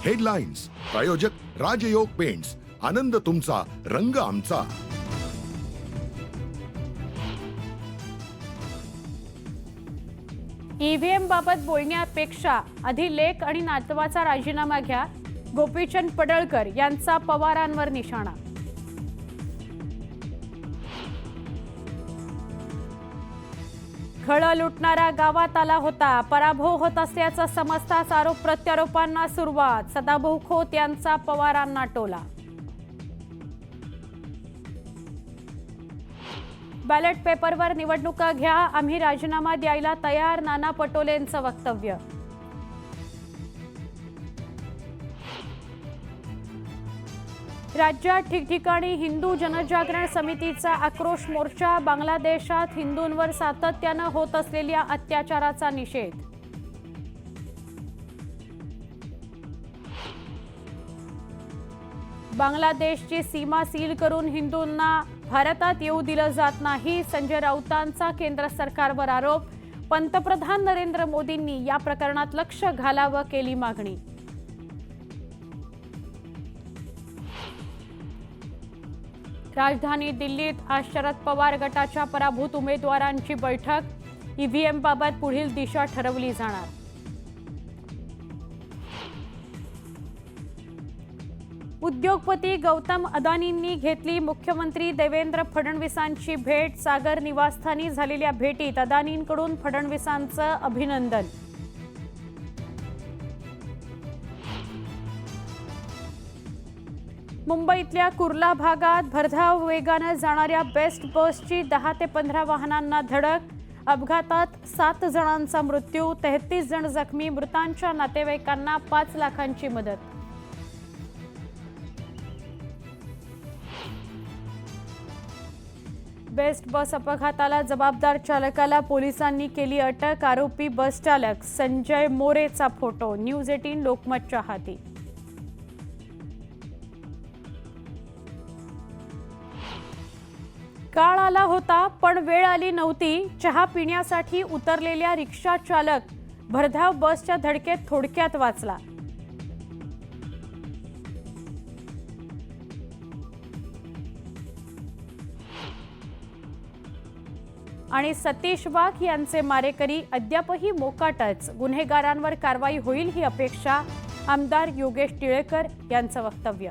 Headlines प्रायोजक राजयोग paints, आनंद तुमचा, रंग आमचा। ईव्हीएम बाबत बोलण्यापेक्षा आधी लेक आणि नातवाचा राजीनामा घ्या, गोपीचंद पडळकर यांचा पवारांवर निशाणा। खळं लुटणारा गावात आला होता, पराभव होत असल्याचा समजताच आरोप प्रत्यारोपांना सुरुवात, सदाभाऊ खोत यांचा पवारांना टोला। बॅलेट पेपरवर निवडणुका घ्या, आम्ही राजीनामा द्यायला तयार, नाना पटोलेंचं वक्तव्य। राज्यात ठिकठिकाणी हिंदू जनजागरण समितीचा आक्रोश मोर्चा, बांगलादेशात हिंदूंवर सातत्यानं होत असलेल्या अत्याचाराचा निषेध। बांगलादेशची सीमा सील करून हिंदूंना भारतात येऊ दिलं जात नाही, संजय राऊतांचा केंद्र सरकारवर आरोप, पंतप्रधान नरेंद्र मोदींनी या प्रकरणात लक्ष घालावं, केली मागणी। राजधानी दिल्लीत आज शरद पवार गटाच्या पराभूत उमेदवारांची बैठक, ईव्हीएम बाबत पुढील दिशा ठरवली जाणार। उद्योगपती गौतम अदानींनी घेतली मुख्यमंत्री देवेंद्र फडणवीसांची भेट, सागर निवासस्थानी झालेल्या भेटीत अदानींकडून फडणवीसांचं अभिनंदन। मुंबईतल्या कुर्ला भागात भरधाव वेगानं जाणाऱ्या बेस्ट बसची 10 ते 15 वाहनांना धडक, अपघातात 7 जणांचा मृत्यू, 33 जण जखमी, मृतांच्या नातेवाईकांना 5 लाखांची मदत। बेस्ट बस अपघाताला जबाबदार चालकाला पोलिसांनी केली अटक, आरोपी बस चालक संजय मोरेचा फोटो न्यूज 18 लोकमतच्या हाती। काळ आला होता पण वेळ आली नव्हती, चहा पिण्यासाठी उतरलेल्या रिक्षा चालक भरधाव बसच्या धडकेत थोडक्यात वाचला। आणि सतीश वाघ यांचे मारेकरी अद्यापही मोकाटच, गुन्हेगारांवर कारवाई होईल ही अपेक्षा, आमदार योगेश टिळेकर यांचं वक्तव्य।